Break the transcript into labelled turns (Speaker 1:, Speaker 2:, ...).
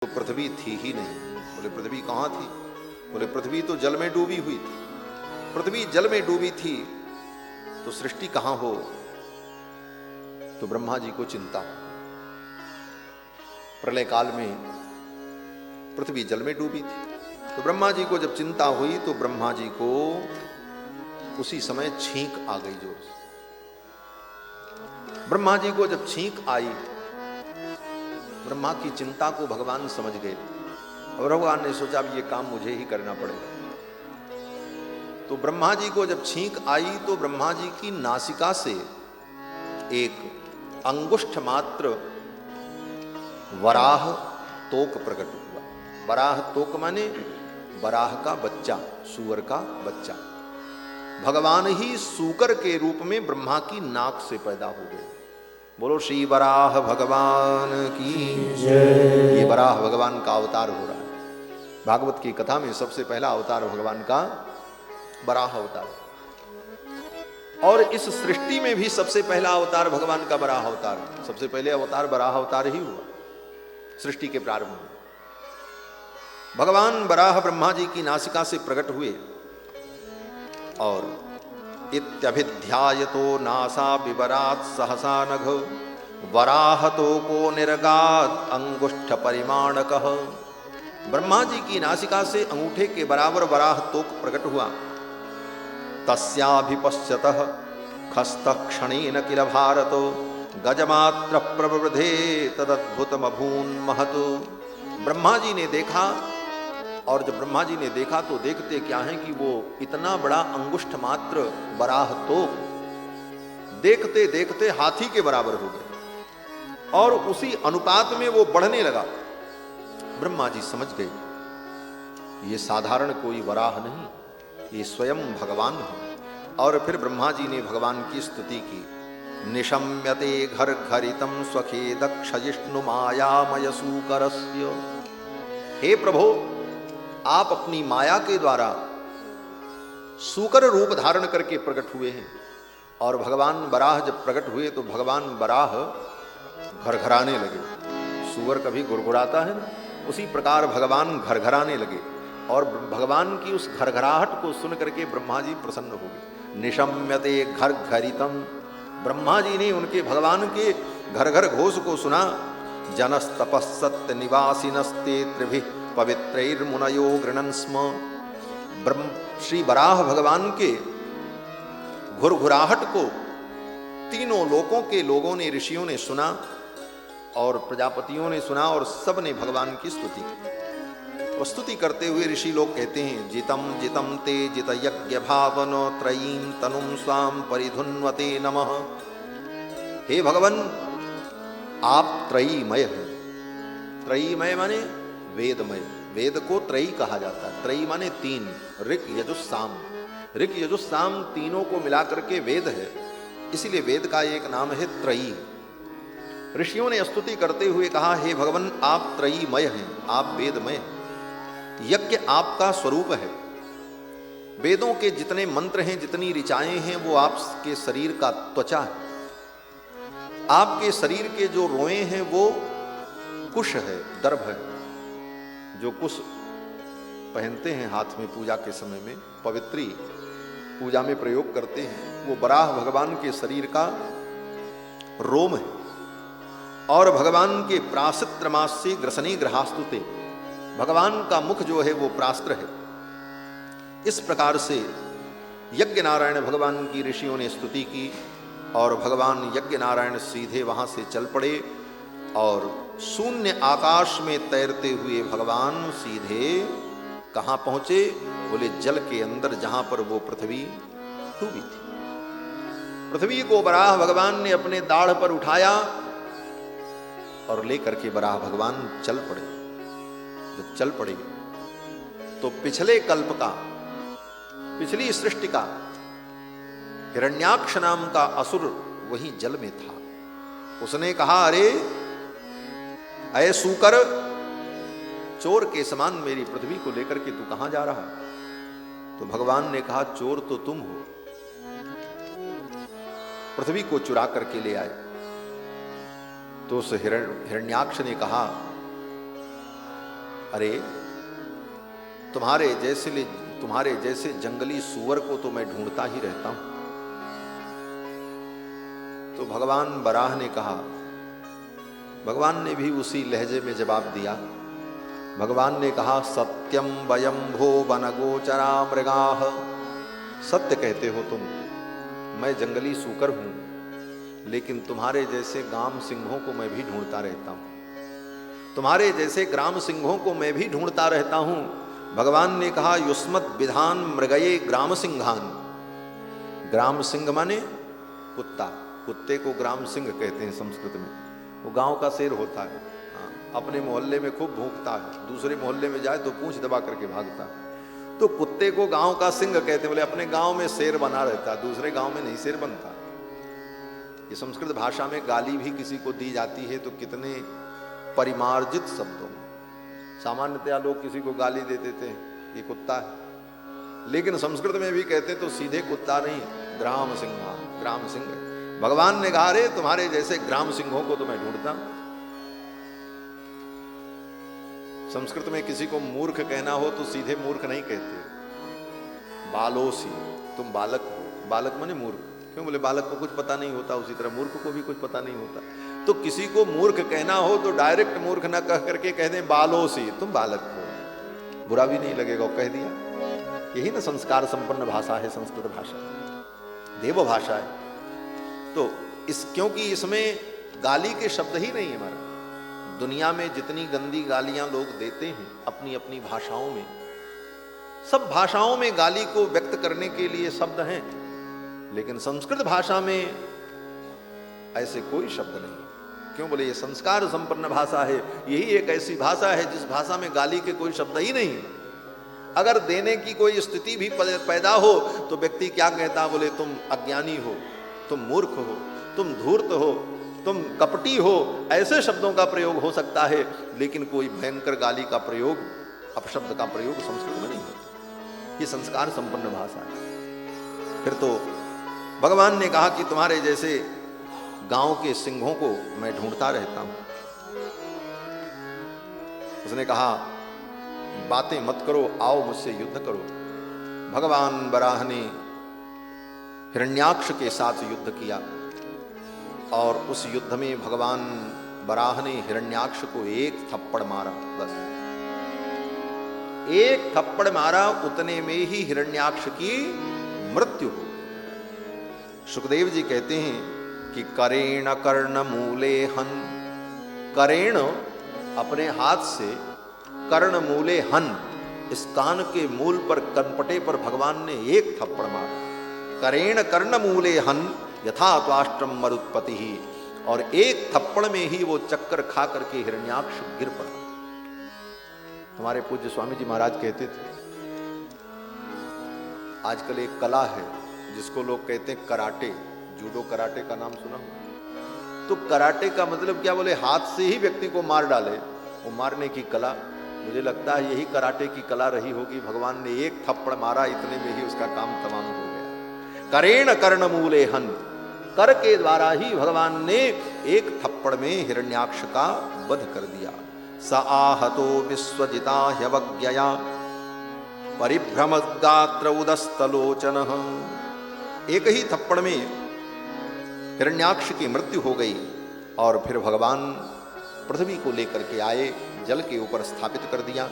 Speaker 1: तो पृथ्वी थी ही नहीं। बोले पृथ्वी कहाँ थी? बोले पृथ्वी तो जल में डूबी हुई थी। पृथ्वी जल में डूबी थी तो सृष्टि कहाँ हो? तो ब्रह्मा जी को चिंता। प्रलय काल में पृथ्वी जल में डूबी थी तो ब्रह्मा जी को जब चिंता हुई तो ब्रह्मा जी को उसी समय छींक आ गई जोर से। ब्रह्मा जी को जब छींक आई, ब्रह्मा की चिंता को भगवान समझ गए और भगवान ने सोचा अब ये काम मुझे ही करना पड़ेगा। तो ब्रह्मा जी को जब छींक आई तो ब्रह्मा जी की नासिका से एक अंगुष्ठ मात्र वराह तोक प्रकट हुआ। वराह तोक माने वराह का बच्चा, सूअर का बच्चा। भगवान ही सूकर के रूप में ब्रह्मा की नाक से पैदा हो गए। बोलो श्री वराह भगवान की जय। ये वराह भगवान का अवतार हो रहा है। भागवत की कथा में सबसे पहला अवतार भगवान का वराह अवतार, और इस सृष्टि में भी सबसे पहला अवतार भगवान का वराह अवतार। सबसे पहले अवतार वराह अवतार ही हुआ सृष्टि के प्रारंभ में। भगवान वराह ब्रह्मा जी की नासिका से प्रकट हुए और इत्यभिध्यायतो नासा विवरात सहसा नघ वराहतो को निर्गात अंगुष्ठ परिमाणकः। ब्रह्मा जी की नासिका से अंगूठे के बराबर वराह तोक प्रकट हुआ। तस्याभिपश्यतः खस्तः क्षणेन किल भारतो गजमात्र प्रवृद्धे तदद्भुतमभून् महत्। ब्रह्मा जी ने देखा, और जब ब्रह्मा जी ने देखा तो देखते क्या है कि वो इतना बड़ा अंगुष्ठ मात्र वराह तो देखते देखते हाथी के बराबर हो गए और उसी अनुपात में वो बढ़ने लगा। ब्रह्मा जी समझ गए ये साधारण कोई वराह नहीं, ये स्वयं भगवान है। और फिर ब्रह्मा जी ने भगवान की स्तुति की। निशम्यते घर घरितम स्वखेद क्षयिष्णु मायामय सूकरस्य। हे प्रभो, आप अपनी माया के द्वारा सूकर रूप धारण करके प्रकट हुए हैं। और भगवान वराह जब प्रकट हुए तो भगवान वराह घरघराने लगे। सूअर कभी गुड़गुड़ाता है ना, उसी प्रकार भगवान घरघराने लगे। और भगवान की उस घरघराहट को सुन करके ब्रह्मा जी प्रसन्न हो गए। निशम्यते घर घरितम, ब्रह्मा जी ने उनके भगवान के घर घर घोष को सुना। जनस्तपस्सत्य निवासिनस्ते त्रिभिः पवित्रैर्मुनयो गृणन् स्म। ब्रह्म श्री वराह भगवान के घुरघुराहट को तीनों लोकों के लोगों ने, ऋषियों ने सुना और प्रजापतियों ने सुना और सब ने भगवान की स्तुति की। और स्तुति करते हुए ऋषि लोग कहते हैं जितम जितम ते जित यज्ञ भावन त्रयीं तनुम स्वाम परिधुन्वते नमः। हे भगवान, आप त्रयीमय हैं। त्रयीमय माने वेदमय। वेद को त्रयी कहा जाता है। त्रयी माने तीन, ऋक यजुः साम। ऋक यजुः साम तीनों को मिलाकर के वेद है, इसीलिए वेद का एक नाम है त्रयी। ऋषियों ने स्तुति करते हुए कहा हे भगवान, आप त्रयीमय हैं, आप वेदमय हैं। यज्ञ आपका स्वरूप है। वेदों के जितने मंत्र हैं, जितनी ऋचाएं हैं, वो आपके शरीर का त्वचा है। आपके शरीर के जो रोए हैं वो कुश है, दर्भ है। जो कुश पहनते हैं हाथ में पूजा के समय में, पवित्री पूजा में प्रयोग करते हैं, वो वराह भगवान के शरीर का रोम है। और भगवान के प्राशित्रमास्य ग्रसनी ग्रहास्तुते, भगवान का मुख जो है वो प्रास्त्र है। इस प्रकार से यज्ञ नारायण भगवान की ऋषियों ने स्तुति की और भगवान यज्ञ नारायण सीधे वहां से चल पड़े और शून्य आकाश में तैरते हुए भगवान सीधे कहां पहुंचे? बोले जल के अंदर, जहां पर वो पृथ्वी डूबी थी। पृथ्वी को वराह भगवान ने अपने दाढ़ पर उठाया और लेकर के वराह भगवान चल पड़े। जब चल पड़े तो पिछले कल्प का, पिछली सृष्टि का हिरण्याक्ष नाम का असुर वहीं जल में था। उसने कहा अरे अय सूकर, चोर के समान मेरी पृथ्वी को लेकर के तू कहां जा रहा? तो भगवान ने कहा चोर तो तुम हो। पृथ्वी को चुरा करके ले आए। तो उस हिरण्याक्ष ने कहा अरे तुम्हारे जैसे जंगली सूअर को तो मैं ढूंढता ही रहता हूं। तो भगवान बराह ने कहा, भगवान ने भी उसी लहजे में जवाब दिया। भगवान ने कहा, सत्यम वयम भो वनगोचरा मृगाः, सत्य कहते हो तुम, मैं जंगली सूकर हूं, लेकिन तुम्हारे जैसे ग्राम सिंहों को मैं भी ढूंढता रहता हूं, तुम्हारे जैसे ग्राम सिंहों को मैं भी ढूंढता रहता हूं। भगवान ने कहा, युष्मत् विधान मृगये ग्राम सिंहान। ग्राम सिंह माने कुत्ता, कुत्ते को ग्राम सिंह कहते हैं संस्कृत में। वो गांव का शेर होता है, अपने मोहल्ले में खूब भौंकता है, दूसरे मोहल्ले में जाए तो पूंछ दबा करके भागता है। तो कुत्ते को गांव का सिंह कहते हैं। बोले अपने गांव में शेर बना रहता है, दूसरे गांव में नहीं शेर बनता। ये संस्कृत भाषा में गाली भी किसी को दी जाती है तो कितने परिमार्जित शब्दों में। सामान्यतया लोग किसी को गाली दे देते हैं, ये कुत्ता है, लेकिन संस्कृत में भी कहते तो सीधे कुत्ता नहीं, ग्राम सिंहा, ग्राम सिंह। भगवान ने कहा, रे तुम्हारे जैसे ग्राम सिंहों को तो मैं ढूंढता। संस्कृत में किसी को मूर्ख कहना हो तो सीधे मूर्ख नहीं कहते, बालोसी, तुम बालक हो। बालक माने मूर्ख। क्यों? बोले बालक को कुछ पता नहीं होता, उसी तरह मूर्ख को भी कुछ पता नहीं होता। तो किसी को मूर्ख कहना हो तो डायरेक्ट मूर्ख ना कह करके कह दें बालोसी, तुम बालक हो, बुरा भी नहीं लगेगा, कह दिया। यही ना संस्कार संपन्न भाषा है संस्कृत भाषा, देव भाषा है। तो क्योंकि इसमें गाली के शब्द ही नहीं है। हमारा दुनिया में जितनी गंदी गालियां लोग देते हैं अपनी अपनी भाषाओं में, सब भाषाओं में गाली को व्यक्त करने के लिए शब्द हैं, लेकिन संस्कृत भाषा में ऐसे कोई शब्द नहीं। क्यों? बोले ये संस्कार संपन्न भाषा है, यही एक ऐसी भाषा है जिस भाषा में गाली के कोई शब्द ही नहीं। अगर देने की कोई स्थिति भी पैदा हो तो व्यक्ति क्या कहता? बोले तुम अज्ञानी हो, तुम मूर्ख हो, तुम धूर्त हो, तुम कपटी हो, ऐसे शब्दों का प्रयोग हो सकता है, लेकिन कोई भयंकर गाली का प्रयोग, अपशब्द का प्रयोग संस्कृत में नहीं होता। ये संस्कार संपन्न भाषा है। फिर तो भगवान ने कहा कि तुम्हारे जैसे गांव के सिंहों को मैं ढूंढता रहता हूं। उसने कहा, बातें मत करो, आओ मुझसे युद्ध करो। भगवान वराह ने हिरण्याक्ष के साथ युद्ध किया और उस युद्ध में भगवान वराह ने हिरण्याक्ष को एक थप्पड़ मारा। बस एक थप्पड़ मारा, उतने में ही हिरण्याक्ष की मृत्यु हो गई। सुखदेव जी कहते हैं कि करेण कर्ण मूले हन, करेण अपने हाथ से, कर्ण मूले हन, इस कान के मूल पर, कनपटे पर भगवान ने एक थप्पड़ मारा। करेण कर्ण मूले हन यथा त्वाष्ट्रम मरुत्पति ही, और एक थप्पड़ में ही वो चक्कर खा करके हिरण्याक्ष गिर पड़ा। हमारे पूज्य स्वामी जी महाराज कहते थे, आजकल एक कला है जिसको लोग कहते हैं कराटे, जूडो कराटे का नाम सुना हो? तो कराटे का मतलब क्या? बोले हाथ से ही व्यक्ति को मार डाले, वो मारने की कला। मुझे लगता है यही कराटे की कला रही होगी। भगवान ने एक थप्पड़ मारा, इतने में ही उसका काम तमाम हो गया। करेण कर्ण मूले हन, कर के द्वारा ही भगवान ने एक थप्पड़ में हिरण्याक्ष का वध कर दिया। स आहतो विश्वजिता ह्यवज्ञया परिभ्रमगात्र उदस्तलोचन। एक ही थप्पड़ में हिरण्याक्ष की मृत्यु हो गई और फिर भगवान पृथ्वी को लेकर के आए, जल के ऊपर स्थापित कर दिया।